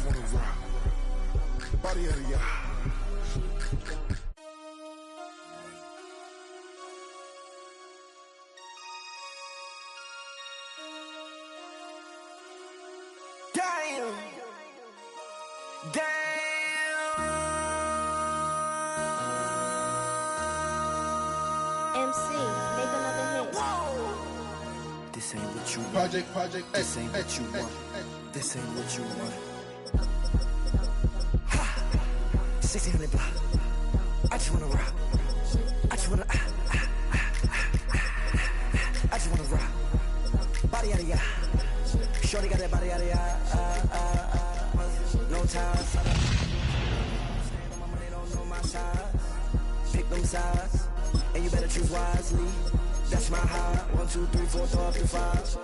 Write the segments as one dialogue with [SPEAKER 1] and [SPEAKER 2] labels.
[SPEAKER 1] wanna rock. Body of the eye.
[SPEAKER 2] Damn.
[SPEAKER 3] MC, make another hit.
[SPEAKER 4] This ain't what you want.
[SPEAKER 1] Project,
[SPEAKER 4] This ain't what you want. This ain't what you want. 1600 block. I just wanna rock. I just wanna I just wanna rock. Body out of ya. Shorty got that body out of ya. No time. Stand on my money, don't know my size. Pick them sides, and you better choose wisely. That's my high. 1, 2, 3, 4, throw up to 5.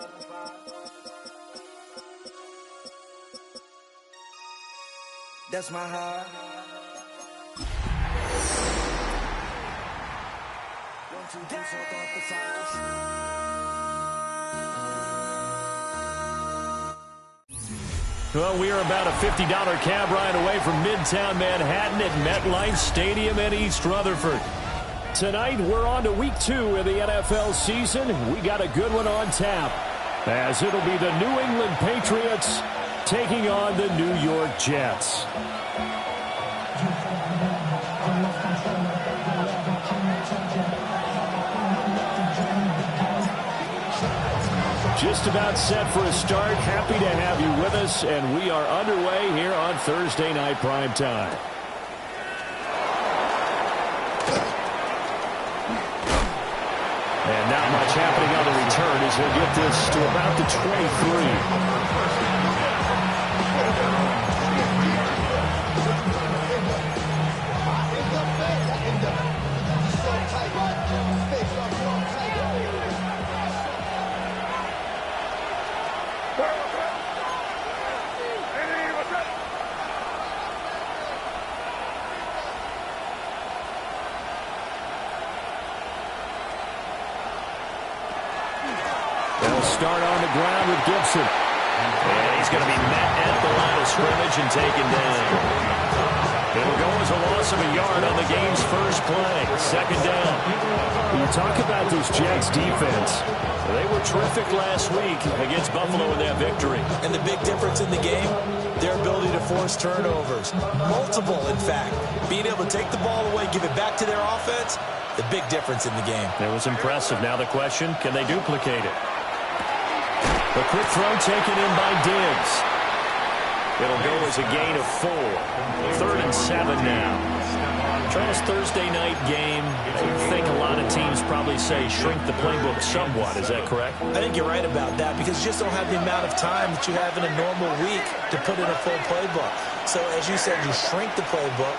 [SPEAKER 4] That's my high. 1, 2, 3, 4, throw up to 5.
[SPEAKER 5] Well, we are about a $50 cab ride away from Midtown Manhattan at MetLife Stadium in East Rutherford. Tonight, we're on to week 2 of the NFL season. We got a good one on tap, as it'll be the New England Patriots taking on the New York Jets. Just about set for a start. Happy to have you with us, and we are underway here on Thursday Night Primetime. And not much happening on the return as he'll get this to about the 23. Start on the ground with Gibson. And he's going to be met at the line of scrimmage and taken down. It'll go as a loss of a yard on the game's first play. Second down. You talk about this Jets defense. They were terrific last week against Buffalo in that victory.
[SPEAKER 6] And the big difference in the game, their ability to force turnovers. Multiple, in fact. Being able to take the ball away, give it back to their offense, the big difference in the game.
[SPEAKER 5] It was impressive. Now the question, can they duplicate it? The quick throw taken in by Diggs. It'll go as a gain of 4. 3rd and 7 now. Charles, Thursday night game, I think a lot of teams probably say shrink the playbook somewhat. Is that correct?
[SPEAKER 6] I think you're right about that because you just don't have the amount of time that you have in a normal week to put in a full playbook. So as you said, you shrink the playbook.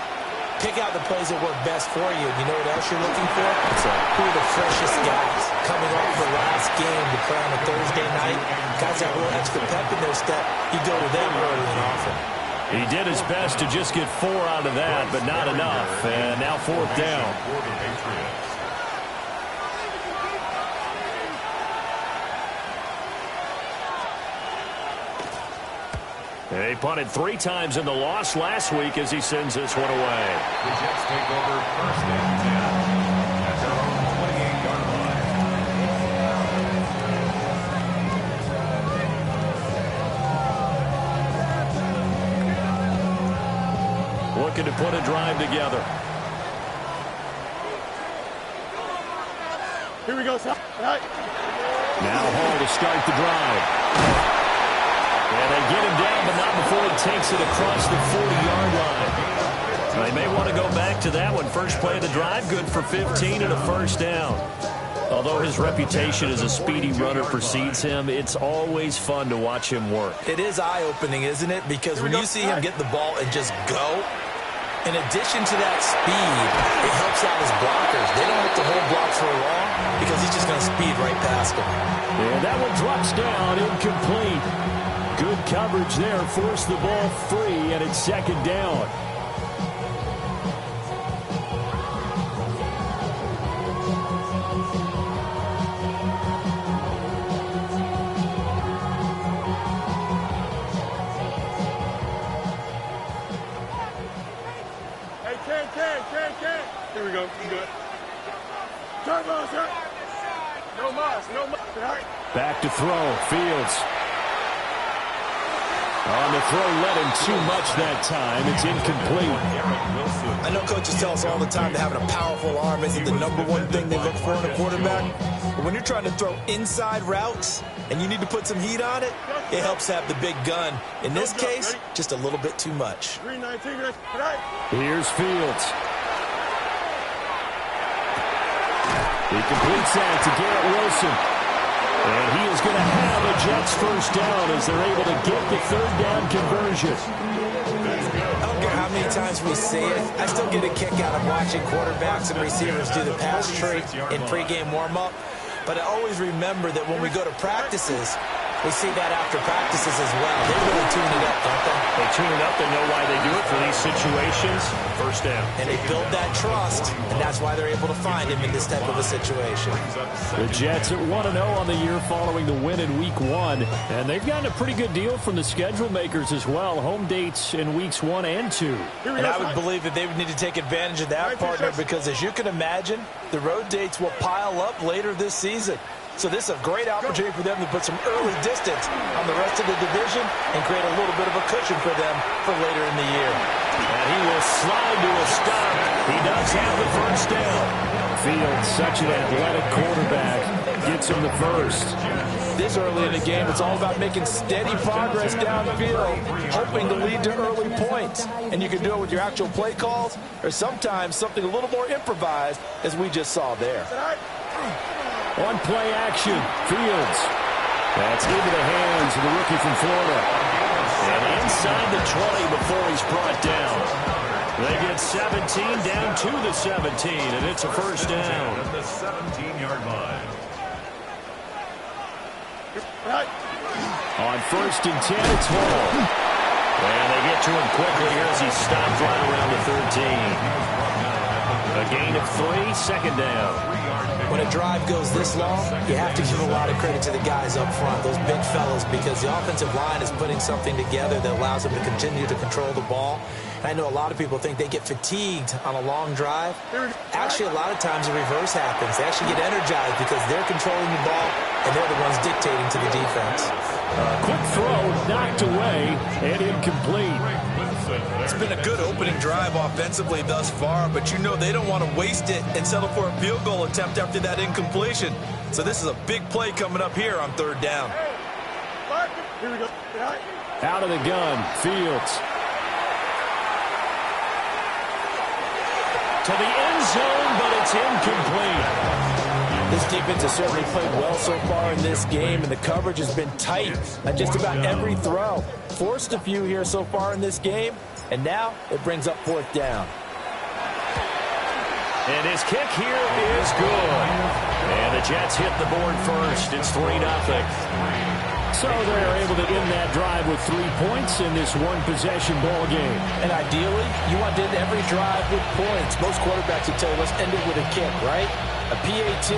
[SPEAKER 6] Pick out the plays that work best for you. You know what else you're looking for? Who are the freshest guys coming off the last game to play on a Thursday night? Guys that have a little extra pep in their step, you go to them early and often.
[SPEAKER 5] He did his best to just get 4 out of that, but not enough. And now 4th down. They punted 3 times in the loss last week as he sends this one away.
[SPEAKER 7] The Jets take over 1st and 10 at their own 28-yard line.
[SPEAKER 5] Looking to put a drive together.
[SPEAKER 8] Here we go, son.
[SPEAKER 5] Now Hall to start the drive. And they get him down, but not before he takes it across the 40-yard line. They may want to go back to that one. First play of the drive, good for 15 and a 1st down. Although his reputation as a speedy runner precedes him, it's always fun to watch him work.
[SPEAKER 6] It is eye-opening, isn't it? Because when you see him get the ball and just go, in addition to that speed, it helps out his blockers. They don't have to hold blocks for long because he's just going to speed right past them.
[SPEAKER 5] And that one drops down, incomplete. Good coverage there, forced the ball free, and it's 2nd down. Back to throw. Fields. On the throw, led him too much that time. It's incomplete.
[SPEAKER 6] I know coaches tell us all the time that having a powerful arm isn't the #1 thing they look for in a quarterback. But when you're trying to throw inside routes and you need to put some heat on it, it helps have the big gun. In this case, just a little bit too much.
[SPEAKER 5] Here's Fields. He completes that to Garrett Wilson. And he is going to have a Jets first down as they're able to get the third down conversion.
[SPEAKER 6] I don't care how many times we see it. I still get a kick out of watching quarterbacks and receivers do the pass tree in pregame warm-up. But I always remember that when we go to practices, we see that after practices as well. They really tune it up, don't they?
[SPEAKER 5] They tune it up. They know why they do it for these situations. First down.
[SPEAKER 6] And they build that trust, and that's why they're able to find him in this type of a situation.
[SPEAKER 5] The Jets at 1-0 on the year following the win in Week 1. And they've gotten a pretty good deal from the schedule makers as well. Home dates in Weeks 1 and 2.
[SPEAKER 6] And I would believe that they would need to take advantage of that, partner, because as you can imagine, the road dates will pile up later this season. So this is a great opportunity for them to put some early distance on the rest of the division and create a little bit of a cushion for them for later in the year.
[SPEAKER 5] And he will slide to a stop. He does have the first down. Fields, such an athletic quarterback, gets him the first.
[SPEAKER 6] This early in the game, it's all about making steady progress downfield, hoping to lead to early points. And you can do it with your actual play calls or sometimes something a little more improvised, as we just saw there.
[SPEAKER 5] On play action, Fields. That's into the hands of the rookie from Florida. And inside the 20 before he's brought down. They get 17 down to the 17, and it's a first down.
[SPEAKER 7] At the 17-yard line.
[SPEAKER 5] On 1st and 10, it's Hall. And they get to him quickly here as he stopped right around the 13. A gain of 3, second down.
[SPEAKER 6] When a drive goes this long, you have to give a lot of credit to the guys up front, those big fellas, because the offensive line is putting something together that allows them to continue to control the ball. And I know a lot of people think they get fatigued on a long drive. Actually, a lot of times the reverse happens. They actually get energized because they're controlling the ball, and they're the ones dictating to the defense.
[SPEAKER 5] Quick throw, knocked away, and incomplete.
[SPEAKER 6] It's been a good opening drive offensively thus far, but you know they don't want to waste it and settle for a field goal attempt after that incompletion. So this is a big play coming up here on 3rd down.
[SPEAKER 1] Here we go.
[SPEAKER 5] Out of the gun, Fields. To the end zone, but it's incomplete.
[SPEAKER 6] This defense has certainly played well so far in this game, and the coverage has been tight on just about every throw. Forced a few here so far in this game, and now it brings up 4th down.
[SPEAKER 5] And his kick here is good. And the Jets hit the board first. It's 3-0. So they're able to end that drive with 3 points in this one-possession ball game.
[SPEAKER 6] And ideally, you want to end every drive with points. Most quarterbacks would tell you, let's end it with a kick, right? A PAT,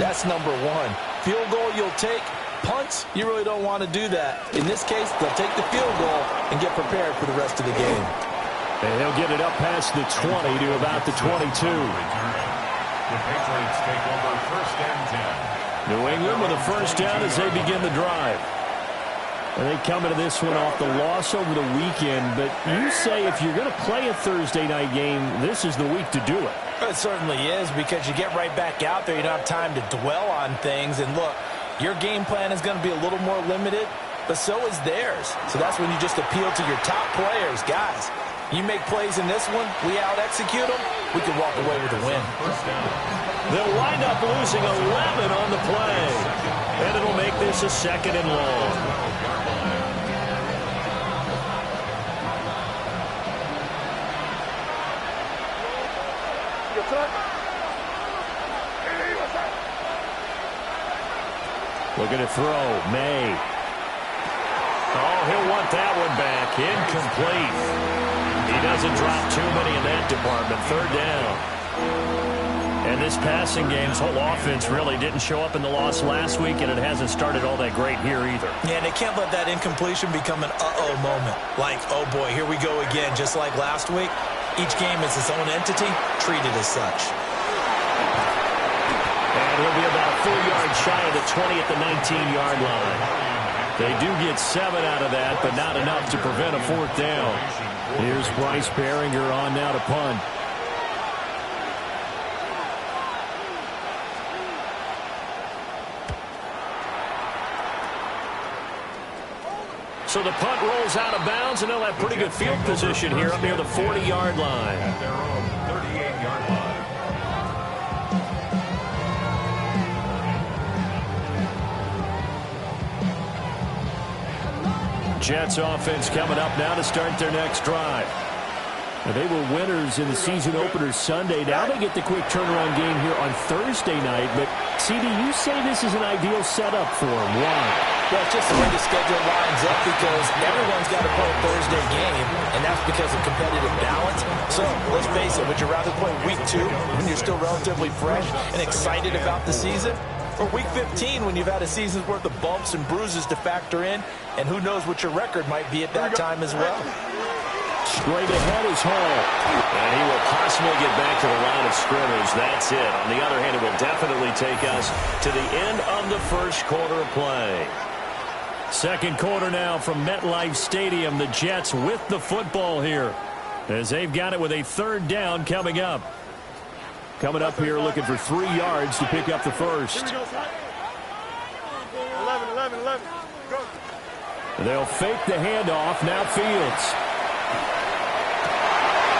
[SPEAKER 6] that's number 1. Field goal you'll take. Punts, you really don't want to do that. In this case, they'll take the field goal and get prepared for the rest of the game.
[SPEAKER 5] And they'll get it up past the 20 to about the 22.
[SPEAKER 7] The Patriots take over 1st and 10.
[SPEAKER 5] New England with a first down as they begin the drive. And they come into this one off the loss over the weekend. But you say if you're going to play a Thursday night game, this is the week to do it.
[SPEAKER 6] It certainly is, because you get right back out there. You don't have time to dwell on things. And look, your game plan is going to be a little more limited, but so is theirs. So that's when you just appeal to your top players. Guys, you make plays in this one, we out-execute them, we can walk away with a win.
[SPEAKER 5] They'll wind up losing 11 on the play. And it'll make this a 2nd and long. Looking to throw, May. Oh, he'll want that one back. Incomplete. He doesn't drop too many in that department. 3rd down. And this passing game's whole offense really didn't show up in the loss last week, and it hasn't started all that great here either.
[SPEAKER 6] Yeah, and they can't let that incompletion become an uh-oh moment. Like, oh boy, here we go again, just like last week. Each game is its own entity, treated as such.
[SPEAKER 5] And He'll be about a full yard shy of the 20 at the 19-yard line. They do get 7 out of that, but not enough to prevent a 4th down. Here's Bryce Behringer on now to punt. So the punt rolls out of bounds, and they'll have pretty good field position here up near the 40-yard line.
[SPEAKER 7] At their own 38-yard line.
[SPEAKER 5] Jets offense coming up now to start their next drive. Now, they were winners in the season opener Sunday. Now they get the quick turnaround game here on Thursday night. But, CD, you say this is an ideal setup for them. Why?
[SPEAKER 6] Well, it's just the way the schedule lines up because everyone's got to play a Thursday game, and that's because of competitive balance. So, let's face it, would you rather play week 2 when you're still relatively fresh and excited about the season? Or week 15 when you've had a season's worth of bumps and bruises to factor in, and who knows what your record might be at that time as well.
[SPEAKER 5] Straight ahead is Hall. And he will possibly get back to the line of scrimmage. That's it. On the other hand, it will definitely take us to the end of the first quarter of play. Second quarter now from MetLife Stadium. The Jets with the football here as they've got it with a 3rd down coming up. Coming up here looking for 3 yards to pick up the first.
[SPEAKER 1] 11. Go.
[SPEAKER 5] They'll fake the handoff. Now Fields.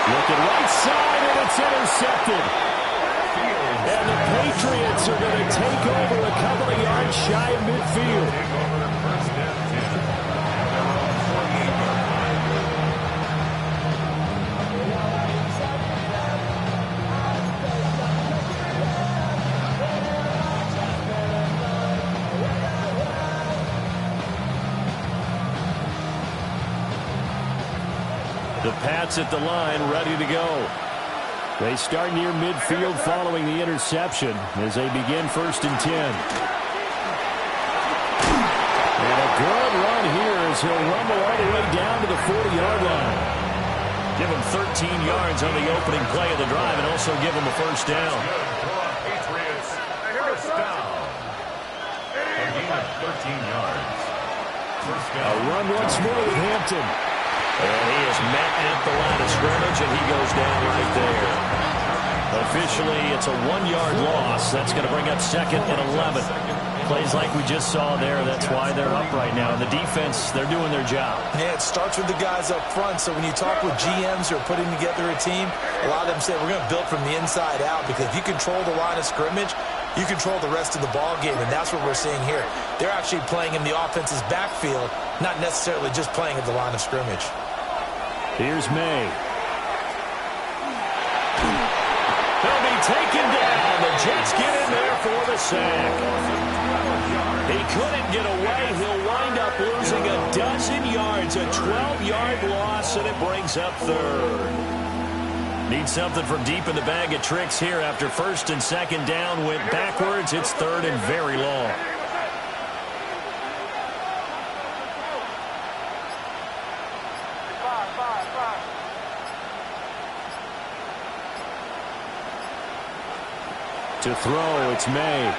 [SPEAKER 5] Looking right side, and it's intercepted. And the Patriots are going to take over a couple of yards shy of midfield. The Pats at the line, ready to go. They start near midfield following the interception as they begin 1st and 10. And a good run here as he'll rumble all the way down to the 40-yard line. Give him 13 yards on the opening play of the drive and also give him a 1st down.
[SPEAKER 7] Patriots, 1st down. A gain of 13 yards. 1st down.
[SPEAKER 5] A run once more with Hampton. And he is met at the line of scrimmage, and he goes down right there. Officially, it's a 1-yard loss. That's going to bring up 2nd and 11. Plays like we just saw there. That's why they're up right now. The defense, they're doing their job.
[SPEAKER 6] Yeah, it starts with the guys up front. So when you talk with GMs who are putting together a team, a lot of them say we're going to build from the inside out because if you control the line of scrimmage, you control the rest of the ball game, and that's what we're seeing here. They're actually playing in the offense's backfield, not necessarily just playing at the line of scrimmage.
[SPEAKER 5] Here's May. He'll be taken down. The Jets get in there for the sack. He couldn't get away. He'll wind up losing a dozen yards, a 12-yard loss, and it brings up 3rd. Need something from deep in the bag of tricks here after 1st and 2nd down. Went backwards. It's 3rd and very long. To throw, it's May.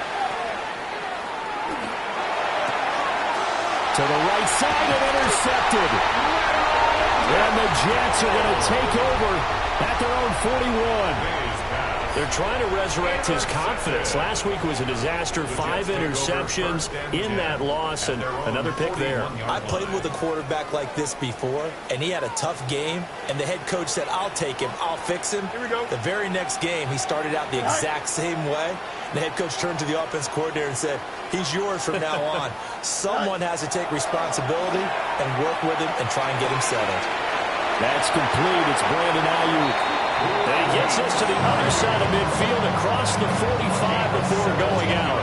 [SPEAKER 5] To the right side and intercepted. And the Jets are going to take over at their own 41. They're trying to resurrect his confidence. Last week was a disaster. 5 interceptions in that loss and another pick there.
[SPEAKER 6] I played with a quarterback like this before, and he had a tough game, and the head coach said, I'll take him, I'll fix him.
[SPEAKER 1] Here we go.
[SPEAKER 6] The very next game, he started out the exact same way. The head coach turned to the offense coordinator and said, he's yours from now on. Someone has to take responsibility and work with him and try and get him settled.
[SPEAKER 5] That's complete. It's Brandon Ayuk. And he gets us to the other side of midfield across the 45 before going out.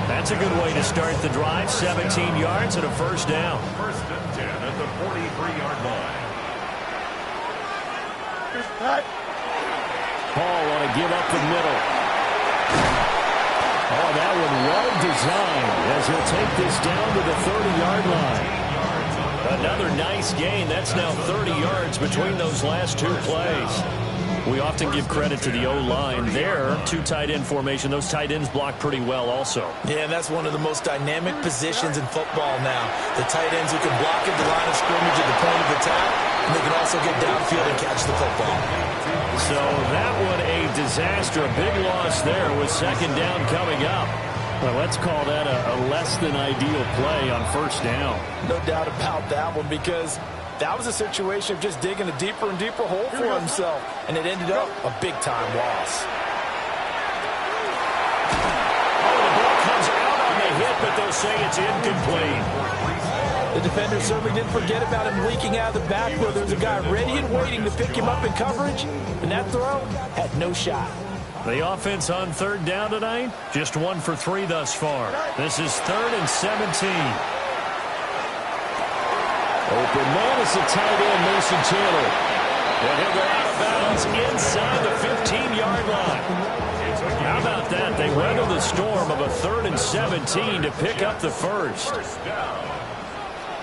[SPEAKER 5] That's a good way to start the drive. 17 yards and a 1st down.
[SPEAKER 7] 1st and 10 at the 43-yard line.
[SPEAKER 5] Paul want to give up the middle. Oh, that one well designed as he'll take this down to the 30-yard line. Another nice gain. That's now 30 yards between those last 2 plays. We often give credit to the O-line there. Two tight end formation. Those tight ends block pretty well also.
[SPEAKER 6] Yeah, and that's one of the most dynamic positions in football now. The tight ends who can block at the line of scrimmage at the point of attack, and they can also get downfield and catch the football.
[SPEAKER 5] So that one a disaster. A big loss there with second down coming up. Well, let's call that a less than ideal play on first down.
[SPEAKER 6] No doubt about that one, because that was a situation of just digging a deeper and deeper hole for himself, and it ended up a big-time loss.
[SPEAKER 5] Oh, the ball comes out on the hit, but they'll say it's incomplete.
[SPEAKER 6] The defender certainly didn't forget about him leaking out of the backfield. There's a guy ready and waiting to pick him up in coverage, and that throw had no shot.
[SPEAKER 5] The offense on third down tonight, just 1 for 3 thus far. This is 3rd and 17. Open man is the tight end, Mason Taylor. And he'll go out of bounds inside the 15-yard line. How about that? They weather the storm of a 3rd and 17 to pick up the first.
[SPEAKER 7] First down.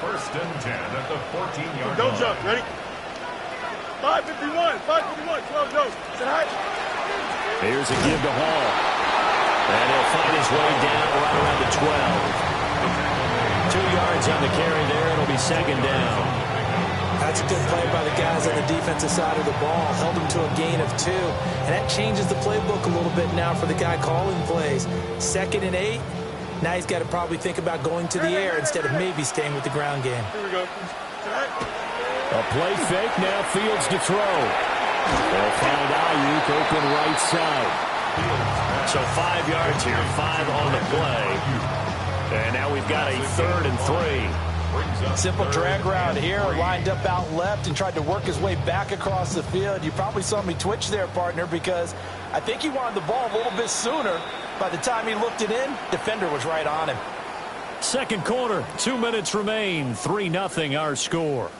[SPEAKER 7] 1st and 10 at the 14-yard line.
[SPEAKER 1] Don't jump. Ready? 5:51. 5:51. 12 goes. Say hi.
[SPEAKER 5] Here's a give to Hall. And he'll find his way down right around the 12. 2 yards on the carry there. It'll be second down.
[SPEAKER 6] That's a good play by the guys on the defensive side of the ball. Held him to a gain of 2. And that changes the playbook a little bit now for the guy calling plays. 2nd and 8. Now he's got to probably think about going to the air instead of maybe staying with the ground game.
[SPEAKER 1] Here we go.
[SPEAKER 5] A play fake. Now Fields to throw. They'll find Ayuk open right side. So 5 yards here, 5 on the play. And now we've got a 3rd and 3.
[SPEAKER 6] Simple drag route here, lined up out left and tried to work his way back across the field. You probably saw me twitch there, partner, because I think he wanted the ball a little bit sooner. By the time he looked it in, defender was right on him.
[SPEAKER 5] Second quarter, 2 minutes remain. 3-0 our score.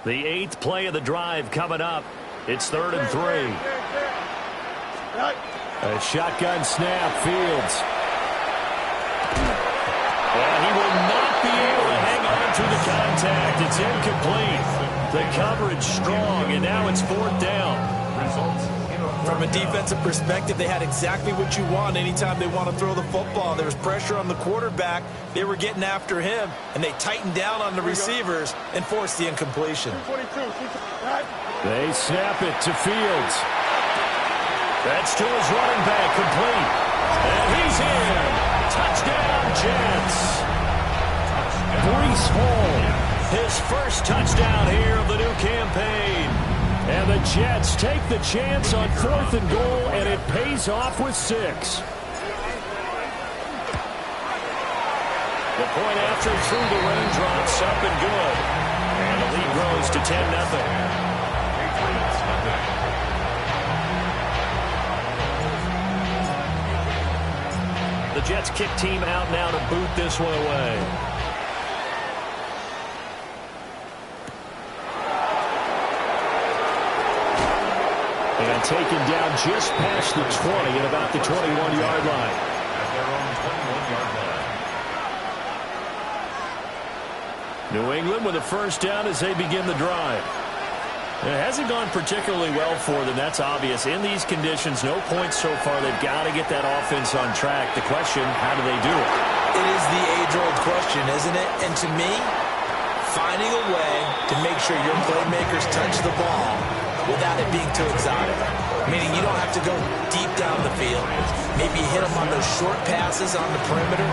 [SPEAKER 5] The 8th play of the drive coming up. It's 3rd and 3. A shotgun snap, Fields. And he will not be able to hang on to the contact. It's incomplete. The coverage strong, and now it's 4th down.
[SPEAKER 6] From a defensive perspective, they had exactly what you want anytime they want to throw the football. There was pressure on the quarterback. They were getting after him, and they tightened down on the receivers and forced the incompletion.
[SPEAKER 5] They snap it to Fields. That's to his running back, complete. And he's in. Touchdown, Jets. Breece Hall, his first touchdown here of the new campaign. And the Jets take the chance on 4th and goal, and it pays off with 6. The point after through the raindrops, up and good. And the lead grows to 10-0. The Jets kick team out now to boot this one away. And taken down just past the 20 at about the 21-yard line.
[SPEAKER 7] At their own 21-yard line.
[SPEAKER 5] New England with a first down as they begin the drive. It hasn't gone particularly well for them, that's obvious. In these conditions, no points so far. They've got to get that offense on track. The question, how do they do it?
[SPEAKER 6] It is the age-old question, isn't it? And to me, finding a way to make sure your playmakers touch the ball without it being too exotic. Meaning you don't have to go deep down the field. Maybe hit them on those short passes on the perimeter.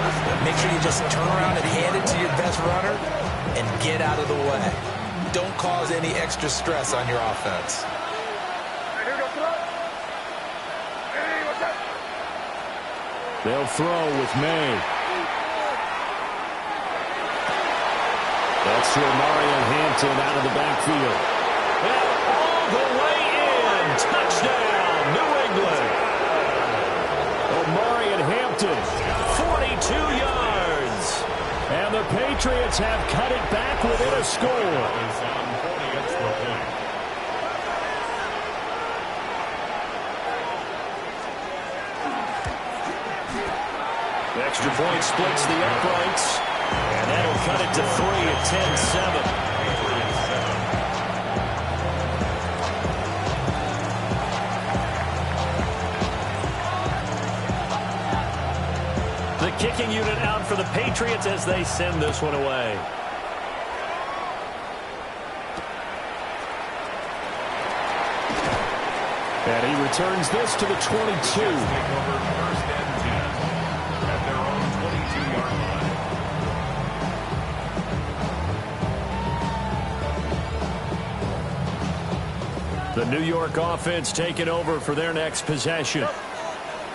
[SPEAKER 6] Make sure you just turn around and hand it to your best runner and get out of the way. Don't cause any extra stress on your offense.
[SPEAKER 5] They'll throw with May. That's to Marion Hampton out of the backfield. And all the way in. Touchdown, New England. Marion Hampton, 42 yards. And the Patriots have cut it back within a score.
[SPEAKER 7] Is on 40 extra point.
[SPEAKER 5] The extra point splits the uprights, and that'll cut it to 3 at 10-7. The kicking unit out for the Patriots as they send this one away. And he returns this to the 22.
[SPEAKER 7] Take over first and 10 at their own 22-yard line.
[SPEAKER 5] The New York offense taking over for their next possession.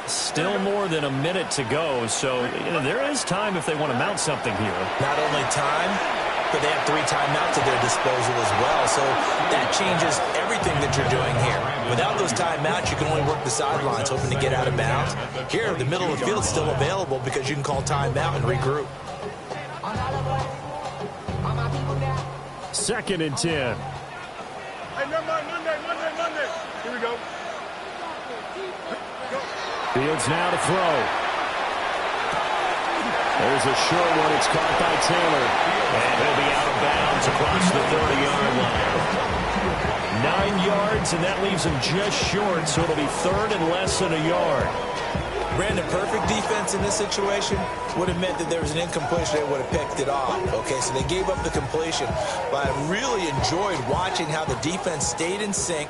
[SPEAKER 5] Still more than a minute to go, so there is time if they want to mount something here.
[SPEAKER 6] Not only time, but they have 3 timeouts at their disposal as well. So that changes everything that you're doing here. Without those timeouts, you can only work the sidelines, hoping to get out of bounds. Here, the middle of the field is still available because you can call timeout and regroup.
[SPEAKER 5] 2nd and 10.
[SPEAKER 1] Hey, Monday. Here we go.
[SPEAKER 5] Fields now to throw. There's a short one. It's caught by Taylor. And he'll be out of bounds across the 30-yard line. 9 yards, and that leaves him just short, so it'll be 3rd and less than a yard.
[SPEAKER 6] Brandon, perfect defense in this situation would have meant that there was an incompletion. They would have picked it off. Okay, so they gave up the completion. But I really enjoyed watching how the defense stayed in sync,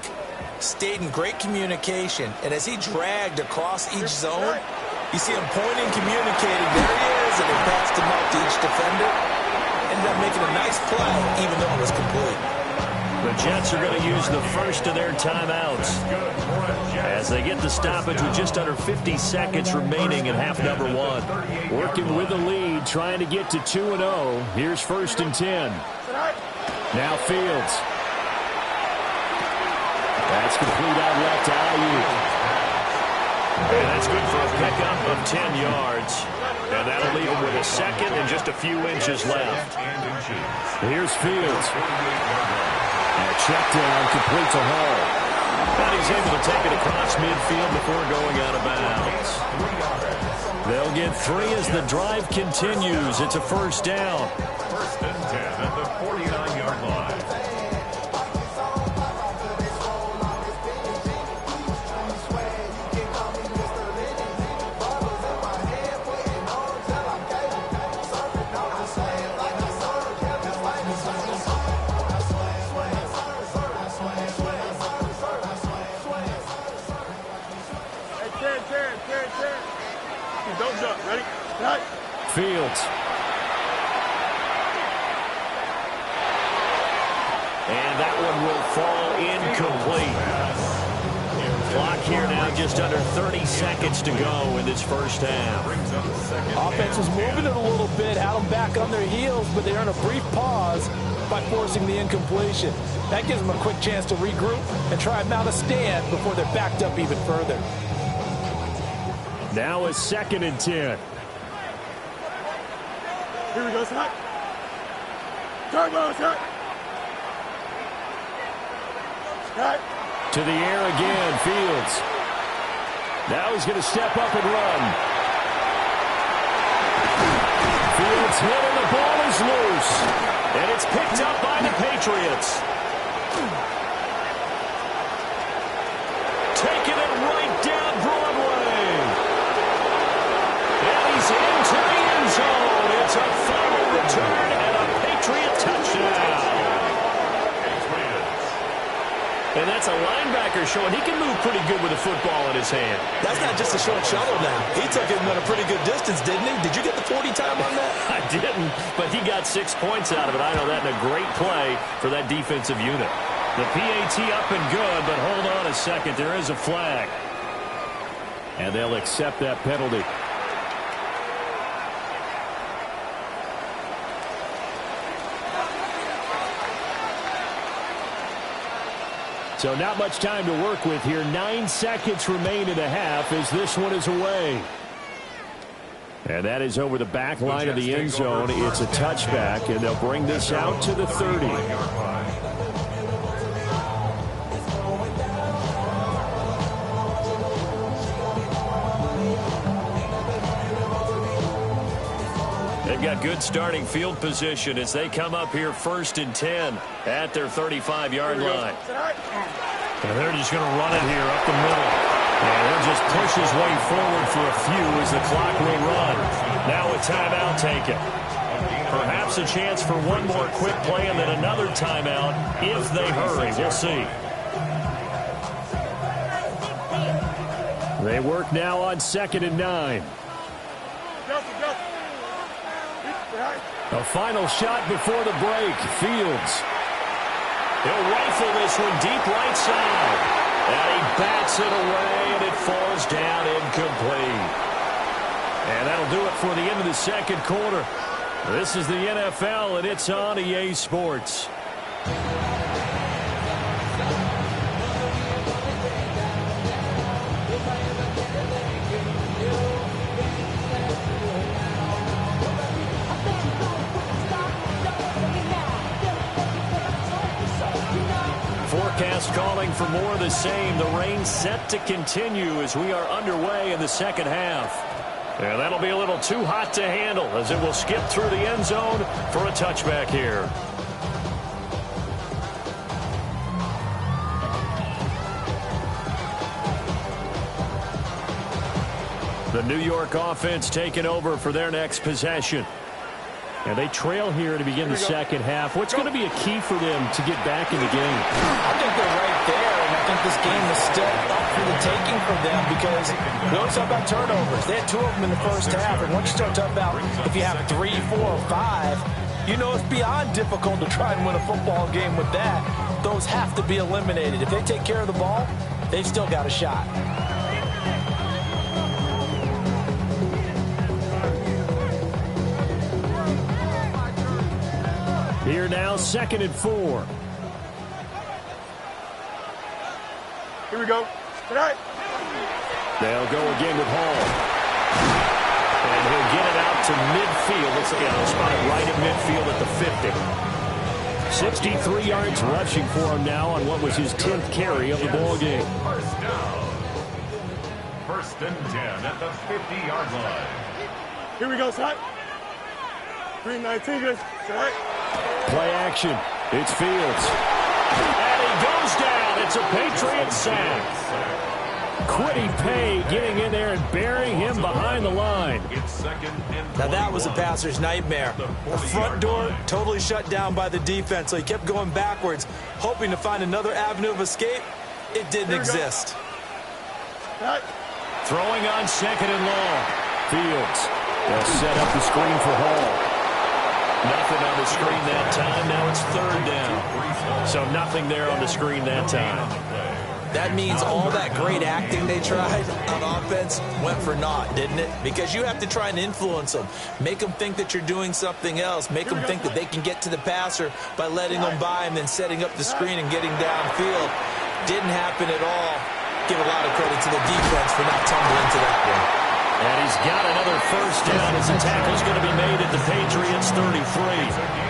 [SPEAKER 6] stayed in great communication, and as he dragged across each zone, you see him pointing, communicating. There he is, and they passed him up to each defender. Ended up making a nice play, even though it was complete.
[SPEAKER 5] The Jets are going to use the first of their timeouts as they get the stoppage with just under 50 seconds remaining in half number 1. Working with the lead, trying to get to 2-0. Here's 1st and 10. Now Fields. That's complete out left to Eeee. And that's good for a pickup of 10 yards. And that'll leave him with a second and just a few inches left. Here's Fields. And a check down complete to Hall. And he's able to take it across midfield before going out of bounds. They'll get 3 as the drive continues. It's a 1st down.
[SPEAKER 7] 1st and 10 at the 49-yard line.
[SPEAKER 1] Don't jump. Ready? Right.
[SPEAKER 5] Fields. And that one will fall incomplete. Clock here now just under 30 seconds to go in this 1st half.
[SPEAKER 3] Offense was moving it a little bit, had them back on their heels, but they earned a brief pause by forcing the incompletion. That gives them a quick chance to regroup and try and mount a stand before they're backed up even further.
[SPEAKER 5] Now a 2nd and 10.
[SPEAKER 1] Here we go, Scott. Turbo, Scott. Scott.
[SPEAKER 5] To the air again, Fields. Now he's going to step up and run. Fields hit and the ball is loose. And it's picked up by the Patriots. Taking it right down Broadway. And he's into the end zone. It's a final return and a Patriot touchdown. And that's a linebacker showing he can move pretty good with a football in his hand.
[SPEAKER 6] That's not just a short shuttle now. He took him at a pretty good distance, didn't he? Did you get the 40 time on that?
[SPEAKER 5] I didn't, but he got 6 points out of it. I know that in a great play for that defensive unit. The PAT up and good, but hold on a second. There is a flag. And they'll accept that penalty. So not much time to work with here. 9 seconds remain in the half as this one is away. And that is over the back line of the end zone. It's a touchback, and they'll bring this out to the 30. They've got good starting field position as they come up here 1st and 10 at their 35-yard line. And they're just going to run it here up the middle. And he'll just push his way forward for a few as the clock will run. Now a timeout taken. Perhaps a chance for one more quick play and then another timeout if they hurry. We'll see. They work now on 2nd and 9. A final shot before the break. Fields. He'll rifle this one deep right side. And he bats it away, and it falls down incomplete. And that'll do it for the end of the second quarter. This is the NFL, and it's on EA Sports. Forecast calling for more of the same. The rain set to continue as we are underway in the second half. And that'll be a little too hot to handle as it will skip through the end zone for a touchback here. The New York offense taking over for their next possession. And they trail here to begin the second half. What's going to be a key for them to get back in the game?
[SPEAKER 6] I think they're right there, and I think this game is still up for the taking for them because we always talk about turnovers. They had 2 of them in the first half, and once you start talking about if you have 3, 4, or 5, you know it's beyond difficult to try and win a football game with that. Those have to be eliminated. If they take care of the ball, they've still got a shot.
[SPEAKER 5] Here now, 2nd and 4.
[SPEAKER 1] Here we go. Tonight.
[SPEAKER 5] They'll go again with Hall. And he'll get it out to midfield. Looks like he'll spot it right at midfield at the 50. 63 yards rushing for him now on what was his 10th carry of the ball game.
[SPEAKER 7] First down. 1st and 10 at the 50-yard line.
[SPEAKER 1] Here we go, son. 319, guys. Tonight.
[SPEAKER 5] Play action. It's Fields. And he goes down. It's a Patriot sack. Quiddy Pay getting in there and burying him behind the line.
[SPEAKER 6] Now that was a passer's nightmare. The front door totally shut down by the defense, so he kept going backwards, hoping to find another avenue of escape. It didn't exist.
[SPEAKER 5] Throwing on 2nd and long. Fields. They'll set up the screen for Hall. Nothing on the screen that time. Now it's 3rd down. So nothing there on the screen that time.
[SPEAKER 6] That means all that great acting they tried on offense went for naught, didn't it? Because you have to try and influence them. Make them think that you're doing something else. Make them think that they can get to the passer by letting them by and then setting up the screen and getting downfield. Didn't happen at all. Give a lot of credit to the defense for not tumbling to that one.
[SPEAKER 5] And he's got another 1st down as the tackle's going to be made at the Patriots 33.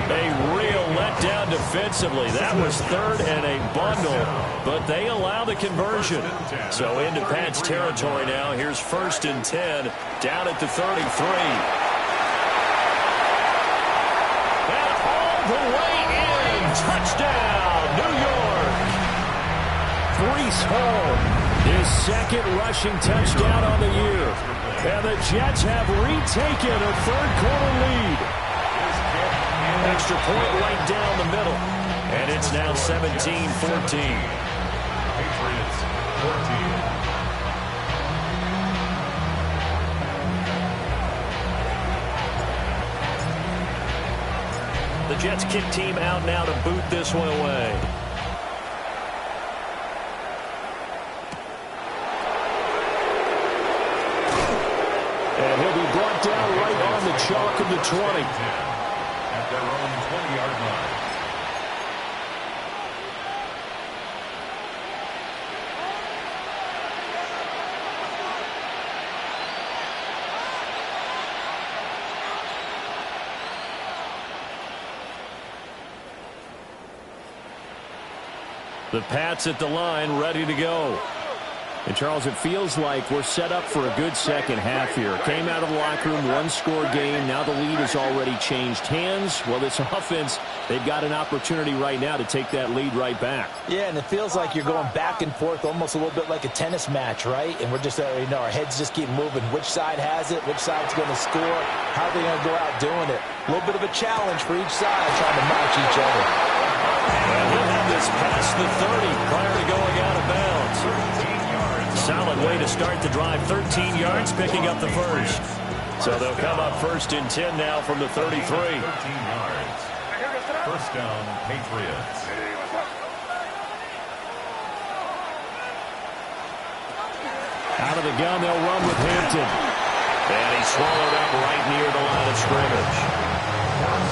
[SPEAKER 5] A real letdown defensively. That was 3rd and a bundle, but they allow the conversion. So into Pat's territory now. Here's 1st and 10 down at the 33. And all the way in. Touchdown, New York. Breece Hall, his 2nd rushing touchdown on the year. And the Jets have retaken a 3rd quarter lead. Extra point right down the middle. And it's now 17-14.
[SPEAKER 7] Patriots 14.
[SPEAKER 5] The Jets kick team out now to boot this one away. And he'll be brought down right on the chalk of the 20.
[SPEAKER 7] At their own 20-yard line.
[SPEAKER 5] The Pats at the line, ready to go. And, Charles, it feels like we're set up for a good second half here. Came out of the locker room, one-score game. Now the lead has already changed hands. Well, this offense, they've got an opportunity right now to take that lead right back.
[SPEAKER 3] Yeah, and it feels like you're going back and forth almost a little bit like a tennis match, right? And we're just already know our heads just keep moving. Which side has it? Which side's going to score? How are they going to go out doing it? A little bit of a challenge for each side trying to match each other.
[SPEAKER 5] And he'll have this past the 30 prior to going out of bounds. Solid way to start the drive. 13 yards, picking up the first. So they'll come up first and 10 now from the 33.
[SPEAKER 7] 13 yards. First down, Patriots.
[SPEAKER 5] Out of the gun, they'll run with Hampton. And he's swallowed up right near the line of scrimmage.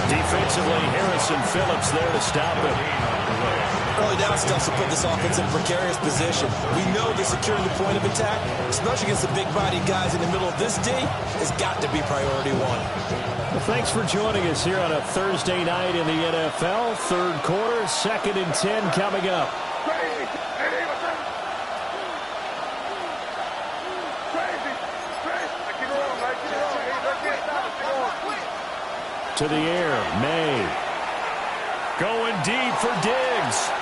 [SPEAKER 5] Defensively, Harrison Phillips there to stop him.
[SPEAKER 6] Early down stuff to put this offense in a precarious position. We know that securing the point of attack, especially against the big-bodied guys in the middle of this D, has got to be priority one.
[SPEAKER 5] Well, thanks for joining us here on a Thursday night in the NFL. Third quarter, 2nd and 10 coming up. To the air, May. Going deep for Diggs.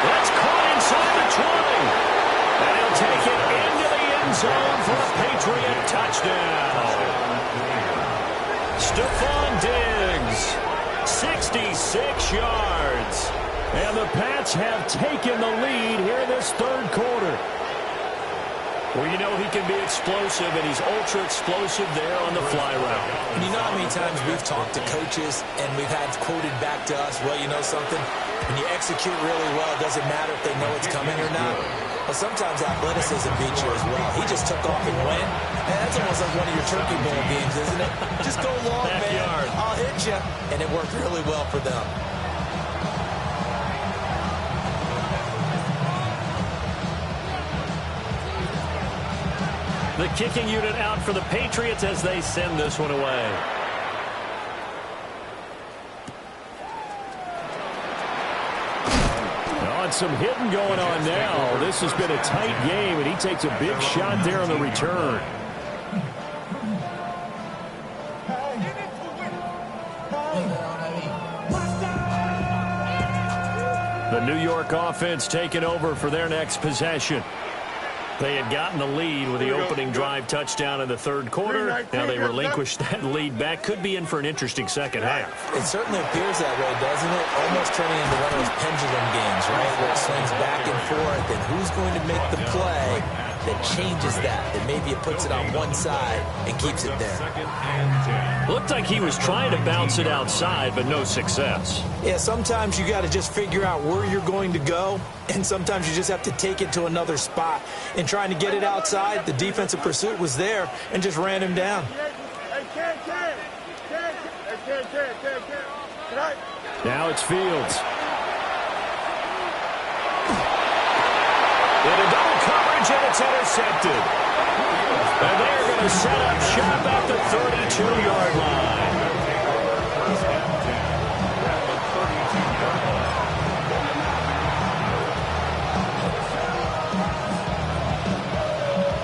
[SPEAKER 5] That's caught inside the 20. And he'll take it into the end zone for a Patriot touchdown. Stephon Diggs, 66 yards. And the Pats have taken the lead here in this third quarter. Well, you know he can be explosive, and he's ultra-explosive there on the fly route.
[SPEAKER 6] And you know how many times we've talked to coaches and we've had quoted back to us, well, you know something? When you execute really well, it doesn't matter if they know it's coming or not. But sometimes athleticism beats you as well. He just took off and went. And that's almost like one of your turkey bowl games, isn't it? Just go long,
[SPEAKER 5] Backyard.
[SPEAKER 6] man. I'll hit you. And it worked really well for them.
[SPEAKER 5] The kicking unit out for the Patriots as they send this one away. On some hitting going on now. This has been a tight game, and he takes a big shot there on the return. The New York offense taking over for their next possession. They had gotten the lead with the opening drive touchdown in the third quarter. Now they relinquished that lead back. Could be in for an interesting second half.
[SPEAKER 6] It certainly appears that way, doesn't it? Almost turning into one of those pendulum games, right? Where it swings back and forth, and who's going to make the play that changes that maybe it puts it on one side and keeps it there.
[SPEAKER 5] Looked like he was trying to bounce it outside, but no success.
[SPEAKER 6] Yeah, sometimes you got to just figure out where you're going to go, and sometimes you just have to take it to another spot. And trying to get it outside, the defensive pursuit was there and just ran him down.
[SPEAKER 5] Now it's Fields. Into double coverage, and it's intercepted. And they're going to set up shop at the 32-yard line.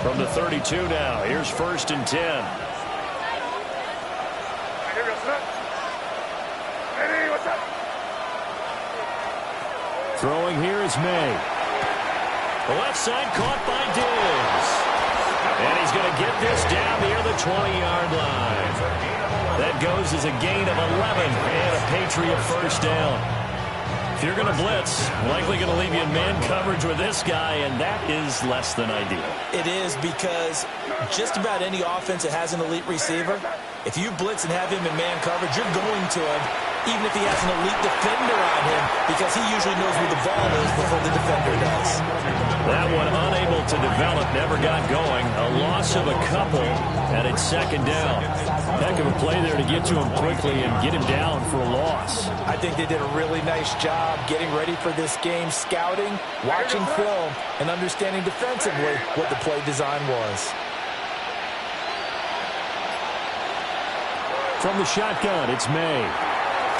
[SPEAKER 5] From the 32 now, here's 1st and 10. Throwing here is May. The left side caught by Diggs. And he's going to get this down near the 20-yard line. That goes as a gain of 11 and a Patriot first down. If you're going to blitz, likely going to leave you in man coverage with this guy, and that is less than ideal.
[SPEAKER 6] It is, because just about any offense that has an elite receiver, if you blitz and have him in man coverage, you're going to him, even if he has an elite defender on him, because he usually knows where the ball is before the defender does.
[SPEAKER 5] That one unable to develop, never got going. A loss of a couple, and it's 2nd down. Heck of a play there to get to him quickly and get him down for a loss.
[SPEAKER 6] I think they did a really nice job getting ready for this game, scouting, watching film, and understanding defensively what the play design was.
[SPEAKER 5] From the shotgun, it's May.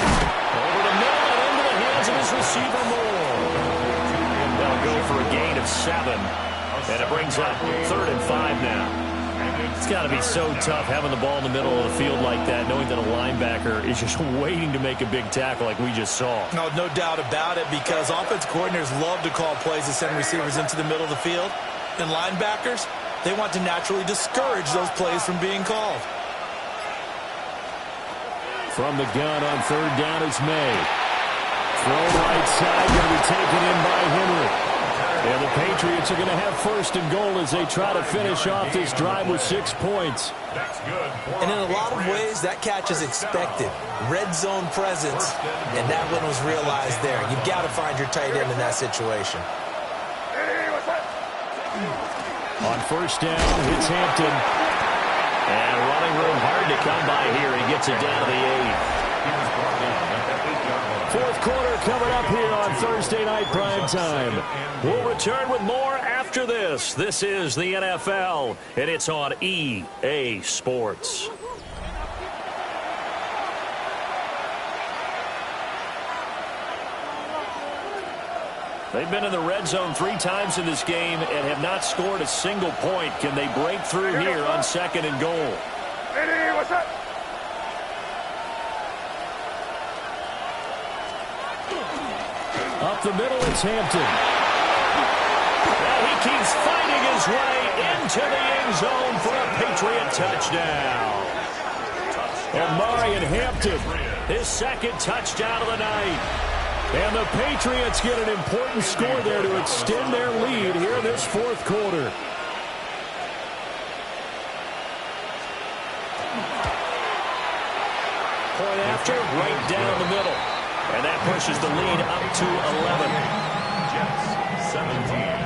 [SPEAKER 5] Over the middle and into the hands of his receiver, Moore. They'll go for a gain of 7. And it brings up 3rd and 5 now. It's got to be so tough having the ball in the middle of the field like that, knowing that a linebacker is just waiting to make a big tackle like we just saw.
[SPEAKER 6] No doubt about it, because offense coordinators love to call plays to send receivers into the middle of the field. And linebackers, they want to naturally discourage those plays from being called.
[SPEAKER 5] From the gun on 3rd down is May. Throw right side, going to be taken in by Henry. And the Patriots are going to have 1st and goal as they try to finish off this drive with 6 points.
[SPEAKER 6] And in a lot of ways, that catch is expected. Red zone presence, and that one was realized there. You've got to find your tight end in that situation.
[SPEAKER 5] On 1st down, it's Hampton. And running room hard to come by here. He gets it down to the 8. 4th quarter coming up here on Thursday Night Primetime. We'll return with more after this. This is the NFL, and it's on EA Sports. They've been in the red zone 3 times in this game and have not scored a single point. Can they break through here on 2nd and goal?
[SPEAKER 1] Eeee, what's up?
[SPEAKER 5] Up the middle, it's Hampton. And he keeps fighting his way into the end zone for a Patriot touchdown. Omarion Hampton, his 2nd touchdown of the night. And the Patriots get an important score there to extend their lead here in this 4th quarter. Point after, right down the middle. And that pushes the lead up to 11.
[SPEAKER 7] Jets, 17.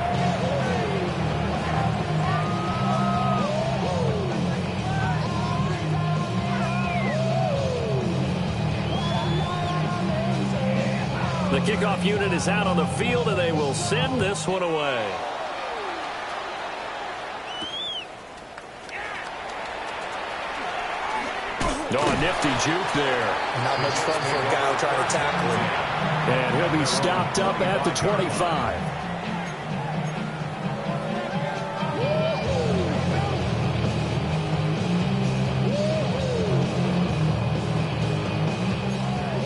[SPEAKER 5] The kickoff unit is out on the field, and they will send this one away. Oh, a nifty juke there.
[SPEAKER 6] Not much fun for a guy trying to tackle him.
[SPEAKER 5] And he'll be stopped up at the 25.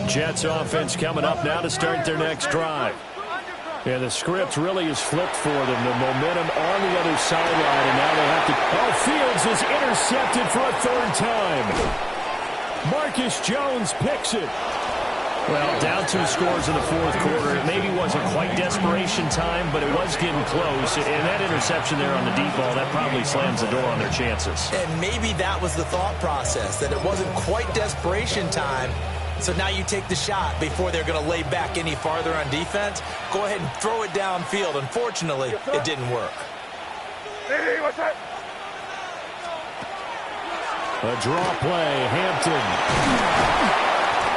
[SPEAKER 5] Jets offense coming up now to start their next drive. And the script really is flipped for them. The momentum on the other sideline, and now they have to... Oh, Fields is intercepted for a 3rd time. Marcus Jones picks it. Well, down 2 scores in the 4th quarter. It maybe wasn't quite desperation time, but it was getting close. And that interception there on the deep ball, that probably slams the door on their chances.
[SPEAKER 6] And maybe that was the thought process, that it wasn't quite desperation time. So now you take the shot before they're going to lay back any farther on defense. Go ahead and throw it downfield. Unfortunately, it didn't work.
[SPEAKER 1] Eeee, what's up?
[SPEAKER 5] A draw play, Hampton.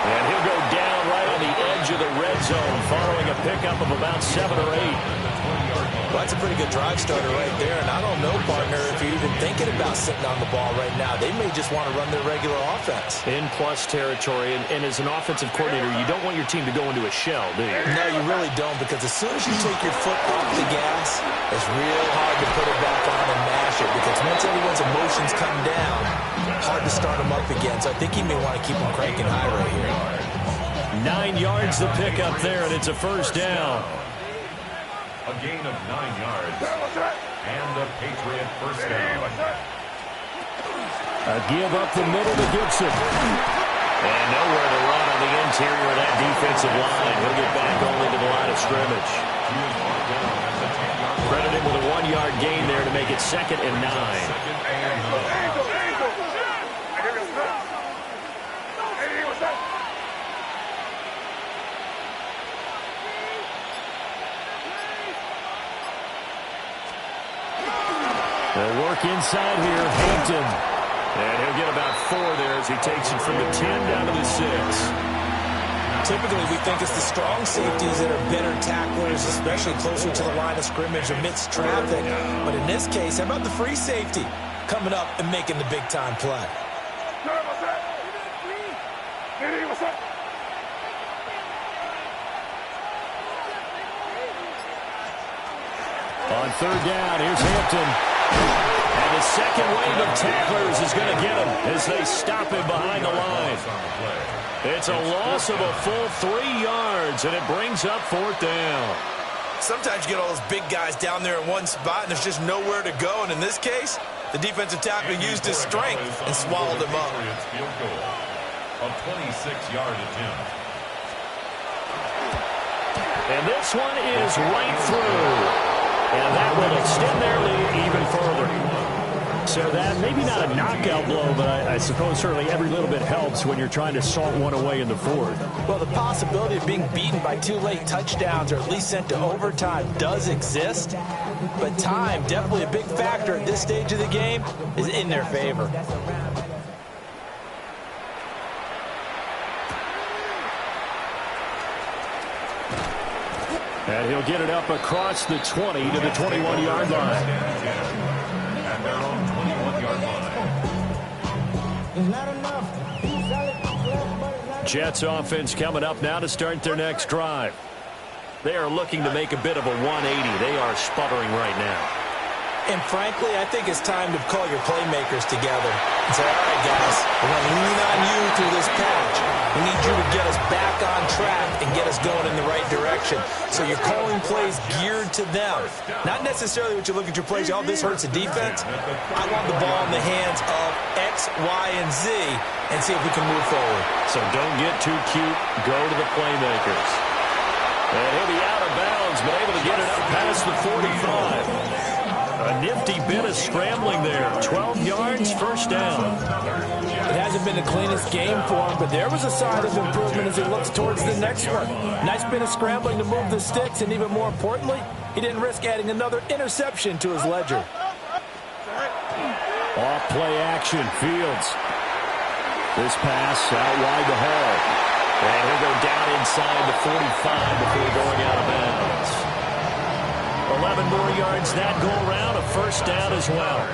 [SPEAKER 5] And he'll go down right on the edge of the red zone following a pickup of about 7 or 8.
[SPEAKER 6] Well, that's a pretty good drive starter right there. And I don't know, partner, if you're even thinking about sitting on the ball right now. They may just want to run their regular offense.
[SPEAKER 5] In plus territory, and as an offensive coordinator, you don't want your team to go into a shell, do you?
[SPEAKER 6] No, you really don't, because as soon as you take your foot off the gas, it's real hard to put it back on and mash it, because once everyone's emotions come down, hard to start them up again. So I think he may want to keep them cranking high right here.
[SPEAKER 5] 9 yards the pickup there, and it's a 1st down.
[SPEAKER 7] A gain of 9 yards. And the Patriot 1st down.
[SPEAKER 5] A give up the middle to Gibson. And nowhere to run on the interior of that defensive line. He'll get back only to the line of scrimmage. Credit him with a 1-yard gain there to make it 2nd and 9. They'll work inside here, Hampton. And he'll get about 4 there as he takes it from the 10 down to the 6.
[SPEAKER 6] Typically, we think it's the strong safeties that are better tacklers, especially closer to the line of scrimmage amidst traffic. But in this case, how about the free safety coming up and making the big-time play?
[SPEAKER 5] On third down, here's Hampton. And the second wave of tacklers is going to get him as they stop him behind the line. It's a loss of a full 3 yards, and it brings up fourth down.
[SPEAKER 6] Sometimes you get all those big guys down there in one spot, and there's just nowhere to go. And in this case, the defensive tackle used his strength and swallowed him up.
[SPEAKER 7] A 26-yard attempt.
[SPEAKER 5] And this one is right through. And that will extend their lead even further. So that, maybe not a knockout blow, but I suppose certainly every little bit helps when you're trying to salt one away in the fourth.
[SPEAKER 6] Well, the possibility of being beaten by 2 late touchdowns or at least sent to overtime does exist. But time, definitely a big factor at this stage of the game, is in their favor.
[SPEAKER 5] And he'll get it up across the 20 to the 21-yard line.
[SPEAKER 7] And they're on 21-yard line.
[SPEAKER 5] Jets offense coming up now to start their next drive. They are looking to make a bit of a 180. They are sputtering right now.
[SPEAKER 6] And frankly, I think it's time to call your playmakers together and say, all right, guys, we're going to lean on you through this patch. We need you to get us back on track and get us going in the right direction. So you're calling plays geared to them. Not necessarily what you look at your plays, oh, this hurts the defense. I want the ball in the hands of X, Y, and Z and see if we can move forward.
[SPEAKER 5] So don't get too cute. Go to the playmakers. And he'll be out of bounds, but able to get it up past the 45. A nifty bit of scrambling there. 12 yards, first down.
[SPEAKER 6] It hasn't been the cleanest game for him, but there was a sign of improvement as he looks towards the next one. Nice bit of scrambling to move the sticks, and even more importantly, he didn't risk adding another interception to his ledger.
[SPEAKER 5] Off play action, Fields. This pass out wide to Hall. And he'll go down inside the 45 before going out of bounds. 11 more yards that go around, a first down as well.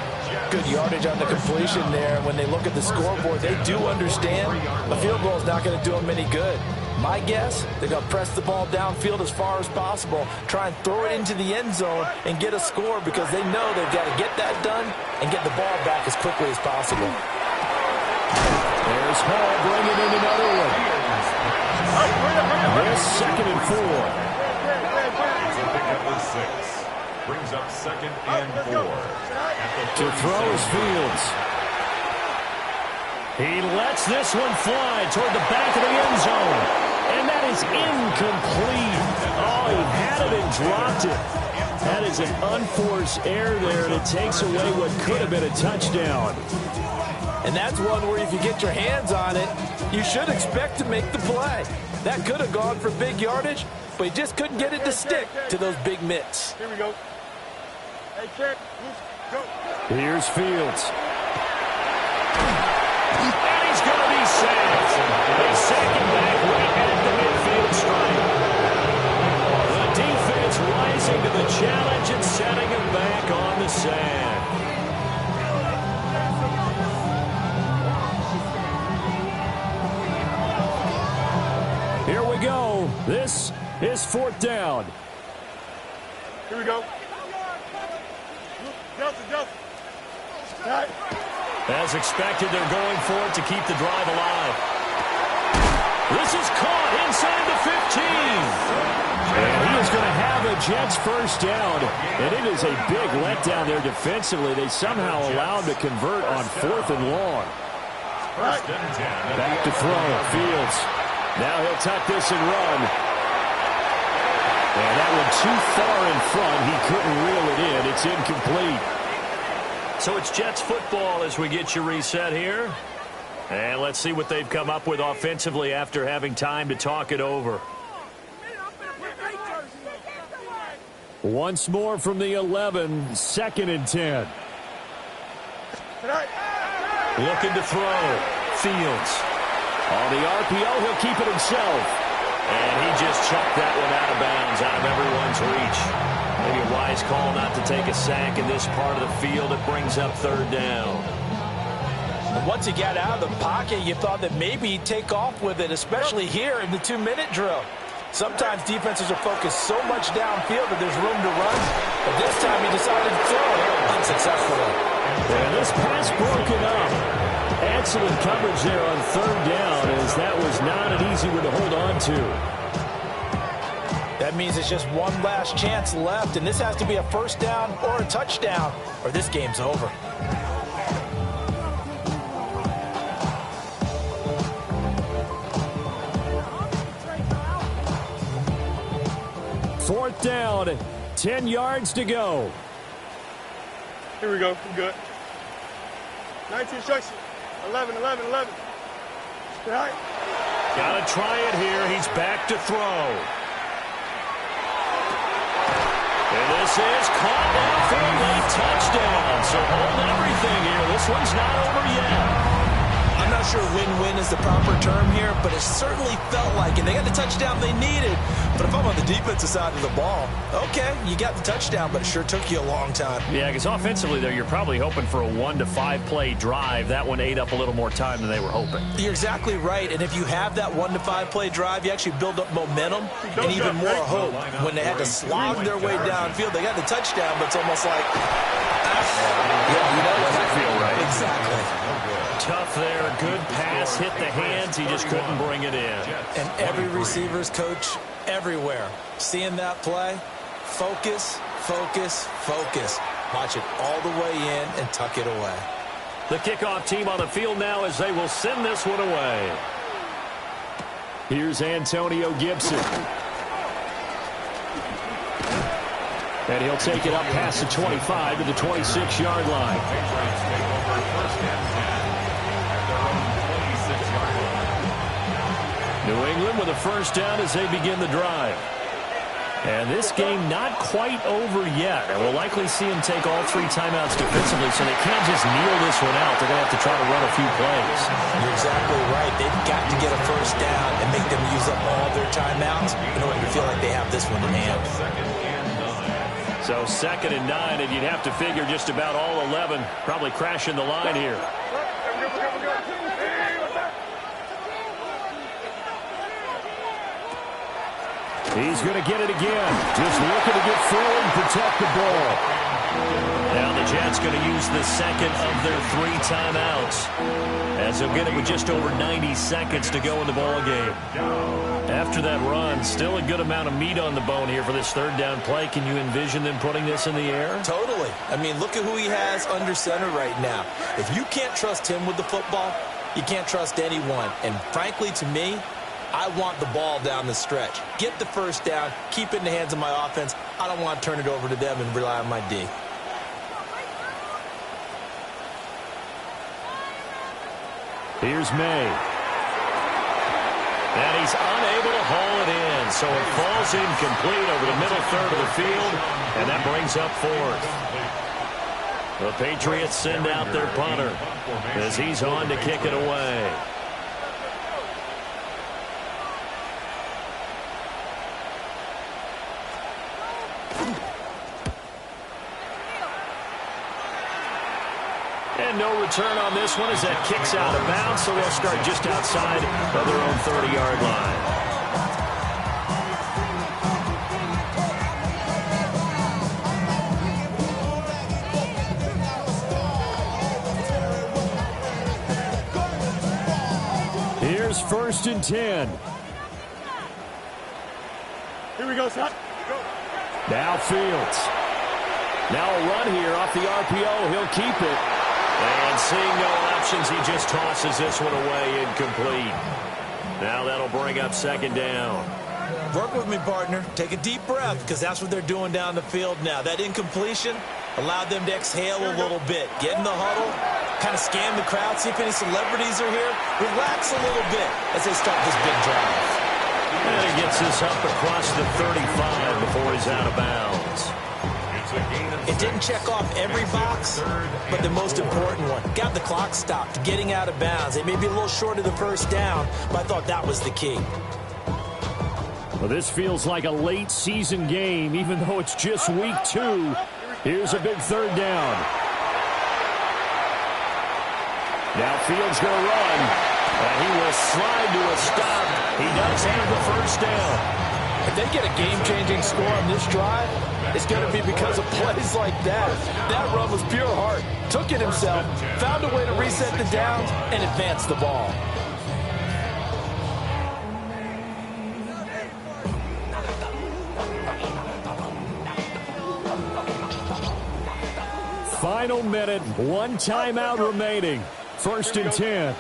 [SPEAKER 6] Good yardage on the completion there. When they look at the scoreboard, they do understand a field goal is not going to do them any good. My guess, they're going to press the ball downfield as far as possible, try and throw it into the end zone and get a score because they know they've got to get that done and get the ball back as quickly as possible.
[SPEAKER 5] There's Hall bringing in another one. There's 2nd and 4.
[SPEAKER 7] Brings up 2nd and 4.
[SPEAKER 5] To throw is Fields. He lets this one fly toward the back of the end zone. And that is incomplete. Oh, he had it and dropped it. That is an unforced error there, and it takes away what could have been a touchdown.
[SPEAKER 6] And that's one where if you get your hands on it, you should expect to make the play. That could have gone for big yardage, but he just couldn't get it to stick to those big mitts.
[SPEAKER 1] Here we go. Hey, check. Go.
[SPEAKER 5] Here's Fields. And he's going to be sacked. They sack him back right at the midfield stripe. The defense rising to the challenge and setting him back on the sack. Here we go. This is fourth down.
[SPEAKER 1] Here we go. Delta. Right.
[SPEAKER 5] As expected, they're going for it to keep the drive alive. This is caught inside the 15. And he is going to have a Jets first down. And it is a big letdown there defensively. They somehow allowed him to convert on 4th and long. Back to throw. Fields. Now he'll tuck this and run. And that one too far in front. He couldn't reel it in. It's incomplete. So it's Jets football as we get you reset here. And let's see what they've come up with offensively after having time to talk it over. Once more from the 11, 2nd and 10. Looking to throw. Fields. On the RPO, he'll keep it himself. And he just chucked that one out of bounds, out of everyone's reach. Maybe a wise call not to take a sack in this part of the field. It brings up 3rd down.
[SPEAKER 6] And once he got out of the pocket, you thought that maybe he'd take off with it, especially here in the 2-minute drill. Sometimes defenses are focused so much downfield that there's room to run, but this time he decided to throw it unsuccessfully.
[SPEAKER 5] And this pass broken up. Excellent coverage there on third down, as that was not an easy one to hold on to.
[SPEAKER 6] That means it's just one last chance left, and this has to be a first down or a touchdown, or this game's over.
[SPEAKER 5] Fourth down, 10 yards to go.
[SPEAKER 1] Here we go. I'm good. 19 instruction. 11, 11, 11. All right.
[SPEAKER 5] Got to try it here. He's back to throw. And this is caught down for a late touchdown. So hold everything here. This one's not over yet.
[SPEAKER 6] I'm not sure win-win is the proper term here, but it certainly felt like it. They got the touchdown they needed. But if I'm on the defensive side of the ball, okay, you got the touchdown, but it sure took you a long time.
[SPEAKER 5] Yeah, because offensively there, you're probably hoping for a 1 to 5 play drive. That one ate up a little more time than they were hoping.
[SPEAKER 6] You're exactly right. And if you have that 1 to 5 play drive, you actually build up momentum and even more hope. When they had to slog their way downfield, they got the touchdown, but it's almost like, yeah, you know, it doesn't feel right. Exactly.
[SPEAKER 5] Tough there. Good pass. Hit the hands. He just couldn't bring it in.
[SPEAKER 6] And every receiver's coach everywhere seeing that play, focus, focus, focus. Watch it all the way in and tuck it away.
[SPEAKER 5] The kickoff team on the field now as they will send this one away. Here's Antonio Gibson. And he'll take it up past the 25 to the 26-yard line. New England with a first down as they begin the drive. And this game not quite over yet. And we'll likely see them take all 3 timeouts defensively, so they can't just kneel this one out. They're going to have to try to run a few plays.
[SPEAKER 6] You're exactly right. They've got to get a first down and make them use up all their timeouts in order to feel like they have this one in hand.
[SPEAKER 5] So 2nd and 9, and you'd have to figure just about all 11 probably crashing the line here. He's going to get it again. Just looking to get through and protect the ball. Now the Jets going to use the second of their 3 timeouts, as they'll get it with just over 90 seconds to go in the ball game. After that run, still a good amount of meat on the bone here for this third down play. Can you envision them putting this in the air?
[SPEAKER 6] Totally. I mean, look at who he has under center right now. If you can't trust him with the football, you can't trust anyone. And frankly, to me, I want the ball down the stretch. Get the first down, keep it in the hands of my offense. I don't want to turn it over to them and rely on my D.
[SPEAKER 5] Here's May. And he's unable to haul it in, so it falls incomplete over the middle third of the field, and that brings up 4th. The Patriots send out their punter as he's on to kick it away. And no return on this one as that kicks out of bounds, so they'll start just outside of their own 30-yard line. Here's 1st and 10.
[SPEAKER 1] Here we go, son.
[SPEAKER 5] Now Fields. Now a run here off the RPO. He'll keep it. And seeing no options, he just tosses this one away incomplete. Now that'll bring up 2nd down.
[SPEAKER 6] Work with me, partner. Take a deep breath, because that's what they're doing down the field now. That incompletion allowed them to exhale a little bit. Get in the huddle, kind of scan the crowd, see if any celebrities are here. Relax a little bit as they start this big drive.
[SPEAKER 5] And he gets this up across the 35 before he's out of bounds.
[SPEAKER 6] It didn't check off every box, but the most important one. Got the clock stopped, getting out of bounds. They may be a little short of the first down, but I thought that was the key.
[SPEAKER 5] Well, this feels like a late season game, even though it's just week 2. Here's a big 3rd down. Now Fields going to run, and he will slide to a stop. He does have the first down.
[SPEAKER 6] If they get a game-changing score on this drive, it's going to be because of plays like that. That run was pure heart. Took it himself, found a way to reset the downs, and advance the ball.
[SPEAKER 5] Final minute, one timeout remaining. 1st and 10.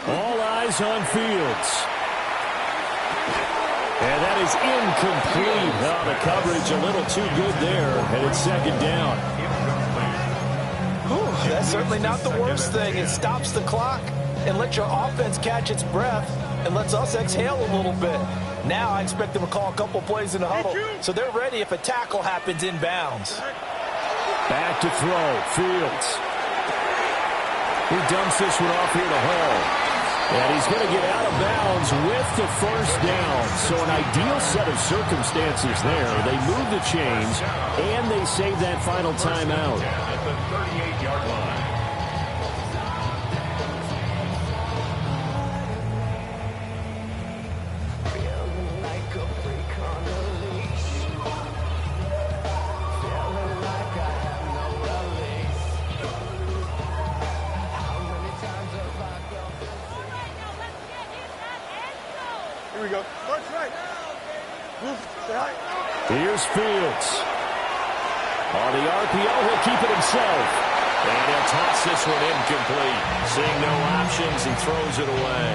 [SPEAKER 5] All eyes on Fields. And that is incomplete. Oh, the coverage a little too good there, and it's 2nd down.
[SPEAKER 6] Whew, that's certainly not the worst thing. It stops the clock and lets your offense catch its breath and lets us exhale a little bit. Now I expect them to call a couple plays in the huddle, so they're ready if a tackle happens inbounds.
[SPEAKER 5] Back to throw, Fields. He dumps this one off here to Hall. And he's going to get out of bounds with the 1st down. So an ideal set of circumstances there. They move the chains, and they save that final timeout.
[SPEAKER 7] At the 38-yard line.
[SPEAKER 1] Here we go. March right.
[SPEAKER 5] Here's Fields. On the RPO, he'll keep it himself. And he'll toss this one incomplete. Seeing no options, he throws it away.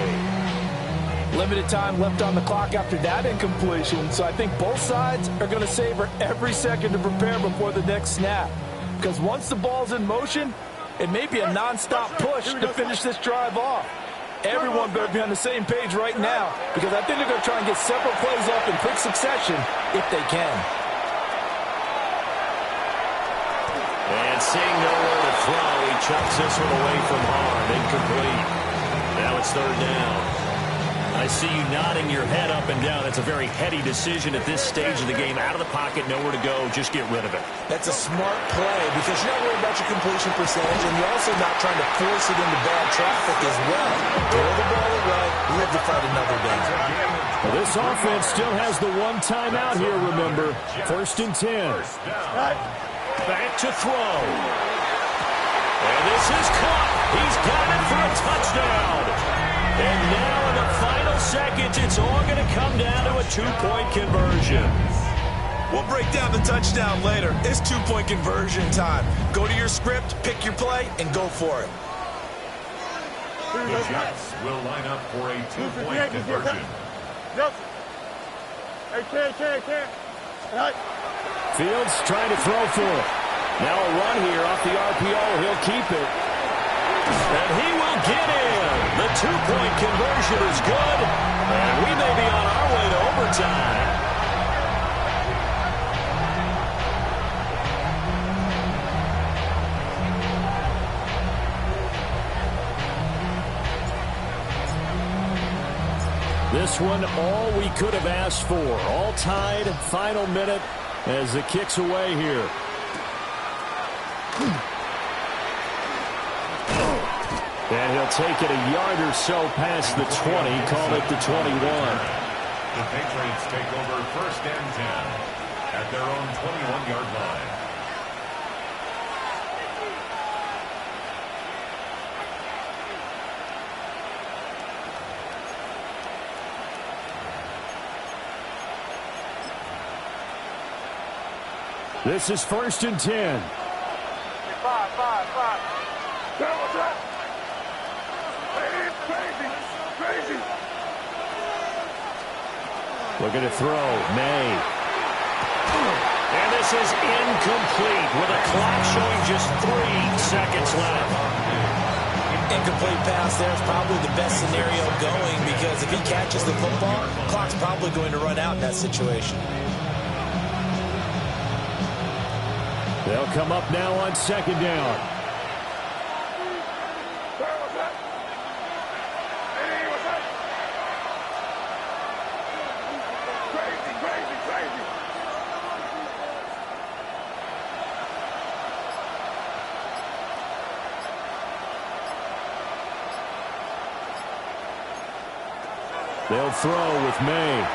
[SPEAKER 6] Limited time left on the clock after that incompletion, so I think both sides are going to savor every second to prepare before the next snap. Because once the ball's in motion, it may be a non-stop push to finish this drive off. Everyone better be on the same page right now, because I think they're going to try and get several plays off in quick succession if they can.
[SPEAKER 5] And seeing nowhere to throw, he chucks this one away from Hard. Incomplete. Now it's 3rd down. I see you nodding your head up and down. It's a very heady decision at this stage of the game. Out of the pocket, nowhere to go. Just get rid of it.
[SPEAKER 6] That's a smart play because you're not worried about your completion percentage, and you're also not trying to force it into bad traffic as well. Throw the ball away, live to fight another day.
[SPEAKER 5] Well, this offense still has the one timeout here, remember. 1st and 10. Back to throw. And this is caught. He's got it for a touchdown. And now in the final seconds, it's all going to come down to a 2-point conversion.
[SPEAKER 6] We'll break down the touchdown later. It's 2-point conversion time. Go to your script, pick your play, and go for it.
[SPEAKER 7] The Jets will line up for a 2-point conversion.
[SPEAKER 5] Fields trying to throw for it. Now a run here off the RPO. He'll keep it. And he will get in. The 2-point conversion is good. And we may be on our way to overtime. This one, all we could have asked for. All tied, final minute as it kicks away here. And he'll take it a yard or so past the 20, call it the 21.
[SPEAKER 7] The Patriots take over 1st and 10 at their own 21-yard line.
[SPEAKER 5] This is 1st and 10.
[SPEAKER 1] Five. What's that? Crazy.
[SPEAKER 5] Looking to throw. May. And this is incomplete with a clock showing just 3 seconds left.
[SPEAKER 6] Incomplete pass there is probably the best scenario going because if he catches the football, clock's probably going to run out in that situation.
[SPEAKER 5] They'll come up now on 2nd down. They'll throw with May.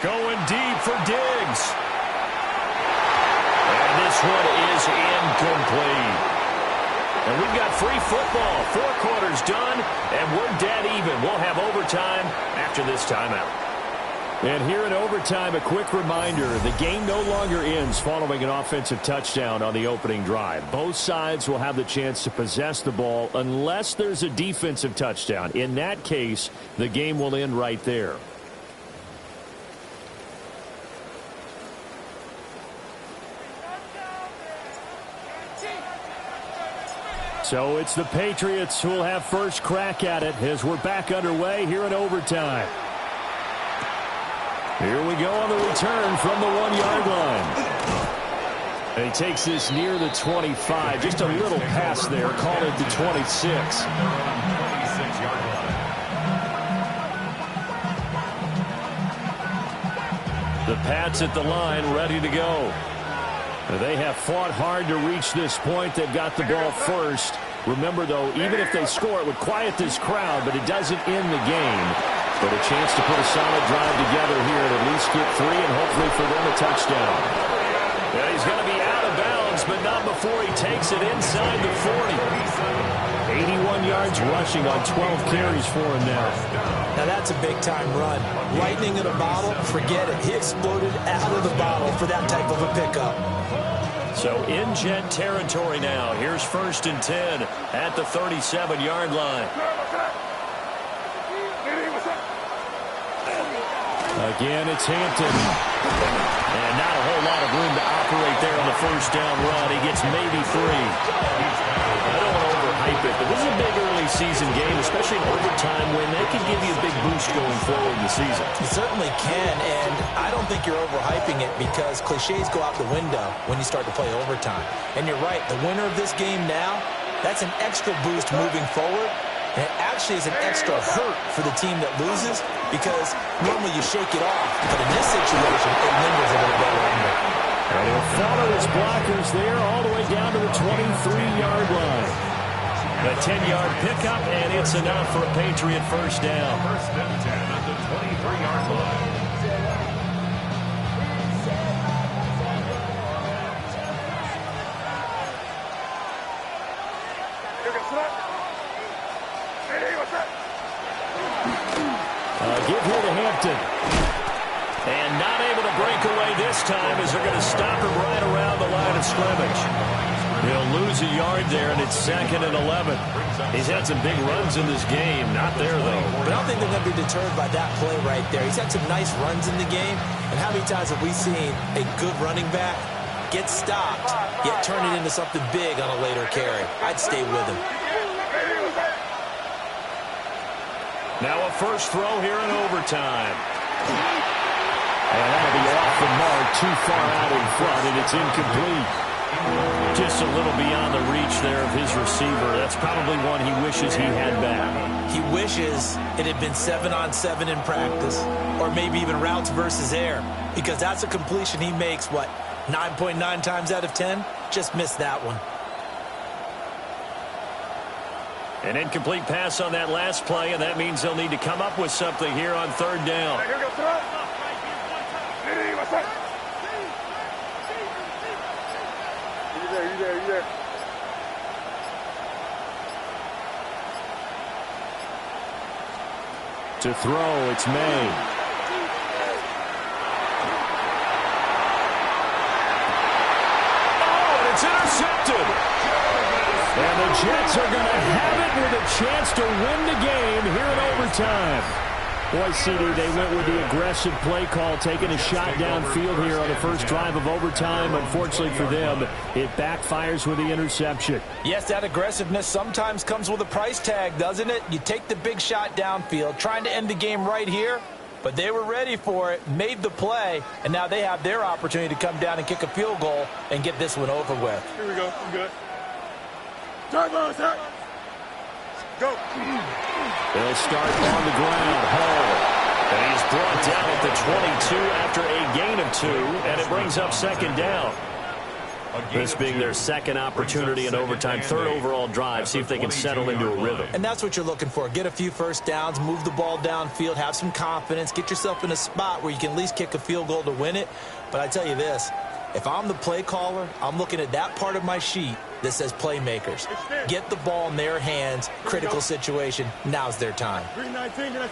[SPEAKER 5] Going deep for Diggs. And this one is incomplete. And we've got free football. 4 quarters done, and we're dead even. We'll have overtime after this timeout. And here in overtime, a quick reminder, the game no longer ends following an offensive touchdown on the opening drive. Both sides will have the chance to possess the ball unless there's a defensive touchdown. In that case, the game will end right there. So it's the Patriots who will have first crack at it as we're back underway here in overtime. Here we go on the return from the 1-yard line. And he takes this near the 25. Just a little pass there. Call it the 26.
[SPEAKER 7] 26-yard line.
[SPEAKER 5] The Pats at the line ready to go. They have fought hard to reach this point. They've got the ball first. Remember, though, even if they score, it would quiet this crowd, but it doesn't end the game. But a chance to put a solid drive together here and at least get 3 and hopefully for them a touchdown. Yeah, he's going to be out of bounds, but not before he takes it inside the 40. 81 yards rushing on 12 carries for him now.
[SPEAKER 6] Now that's a big-time run. Lightning in a bottle, forget it. He exploded out of the bottle for that type of a pickup.
[SPEAKER 5] So in Jet territory now. Here's 1st and 10 at the 37-yard line. Again, it's Hampton. And not a whole lot of room to operate there on the first down run. He gets maybe 3. I don't want to overhype it, but this is a big early season game, especially in overtime when they can give you a big boost going forward in the season.
[SPEAKER 6] You certainly can, and I don't think you're overhyping it because cliches go out the window when you start to play overtime. And you're right, the winner of this game now, that's an extra boost moving forward. And it actually is an extra hurt for the team that loses because normally you shake it off. But in this situation, it lingers a little bit longer.
[SPEAKER 5] And he'll follow his blockers there all the way down to the 23-yard line. A 10-yard pickup, and it's enough for a Patriot first down.
[SPEAKER 7] 1st and 10 at the 23-yard line.
[SPEAKER 5] Give here to Hampton. And not able to break away this time as they're going to stop him right around the line of scrimmage. He'll lose a yard there, and it's 2nd and 11. He's had some big runs in this game. Not there, though.
[SPEAKER 6] But I don't think they're going to be deterred by that play right there. He's had some nice runs in the game. And how many times have we seen a good running back get stopped, yet turn it into something big on a later carry? I'd stay with him.
[SPEAKER 5] Now a first throw here in overtime. And that'll be off the mark, too far out in front, and it's incomplete. Just a little beyond the reach there of his receiver. That's probably one he wishes he had back.
[SPEAKER 6] He wishes it had been 7-on-7 in practice, or maybe even routes versus air, because that's a completion he makes, 9.9 times out of 10? Just missed that one.
[SPEAKER 5] An incomplete pass on that last play, and that means they'll need to come up with something here on 3rd down.
[SPEAKER 1] Here we go, throw. Eeee, what's up? You there.
[SPEAKER 5] To throw, it's May. Oh, and it's intercepted. And the Jets are going to have it with a chance to win the game here in overtime. Boy, CD, they went with the aggressive play call, taking a shot downfield here on the first drive of overtime. Unfortunately for them, it backfires with the interception.
[SPEAKER 6] Yes, that aggressiveness sometimes comes with a price tag, doesn't it? You take the big shot downfield, trying to end the game right here, but they were ready for it, made the play, and now they have their opportunity to come down and kick a field goal and get this one over with.
[SPEAKER 1] Here we go. I'm good. Turbo attack. Go.
[SPEAKER 5] They'll start on the ground. Hall. And he's brought down at the 22 after a gain of 2, and it brings up 2nd down. This being their second opportunity in overtime, third overall drive, see if they can settle into a rhythm.
[SPEAKER 6] And that's what you're looking for. Get a few first downs, move the ball downfield, have some confidence, get yourself in a spot where you can at least kick a field goal to win it. But I tell you this, if I'm the play caller, I'm looking at that part of my sheet that says playmakers. Get the ball in their hands, critical situation, now's their time.
[SPEAKER 1] 319, hey,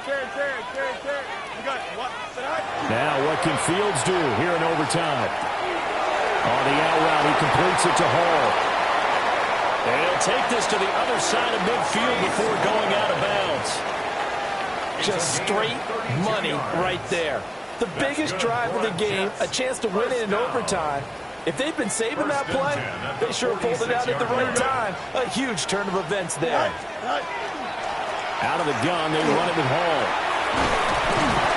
[SPEAKER 1] carry. You got what?
[SPEAKER 5] Now what can Fields do here in overtime? On the out route, he completes it to Hall. And he'll take this to the other side of midfield before going out of bounds.
[SPEAKER 6] Just straight money right there. The biggest drive of the game, a chance to win it in overtime. If they've been saving that play, they sure pulled it out at the right time. A huge turn of events there.
[SPEAKER 5] Out of the gun, they run it with Hall.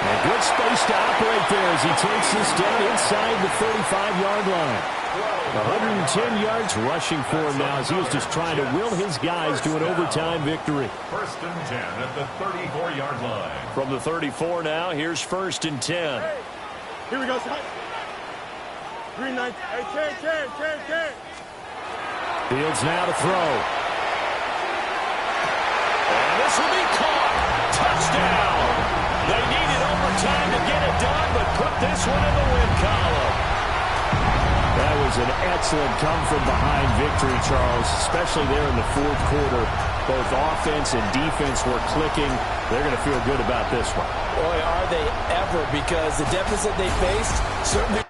[SPEAKER 5] And good space to operate there as he takes this down inside the 35-yard line. 110 yards rushing for him now as he was just trying to will his guys to an overtime victory.
[SPEAKER 7] 1st and 10 at the 34-yard line.
[SPEAKER 5] From the 34 now, here's 1st and 10.
[SPEAKER 1] Here we go, son. 319. Hey, carry.
[SPEAKER 5] Fields now to throw. And this will be caught. Touchdown. They needed overtime to get it done, but put this one in the win column. That was an excellent come-from-behind victory, Charles, especially there in the fourth quarter. Both offense and defense were clicking. They're going to feel good about this one.
[SPEAKER 6] Boy, are they ever, because the deficit they faced certainly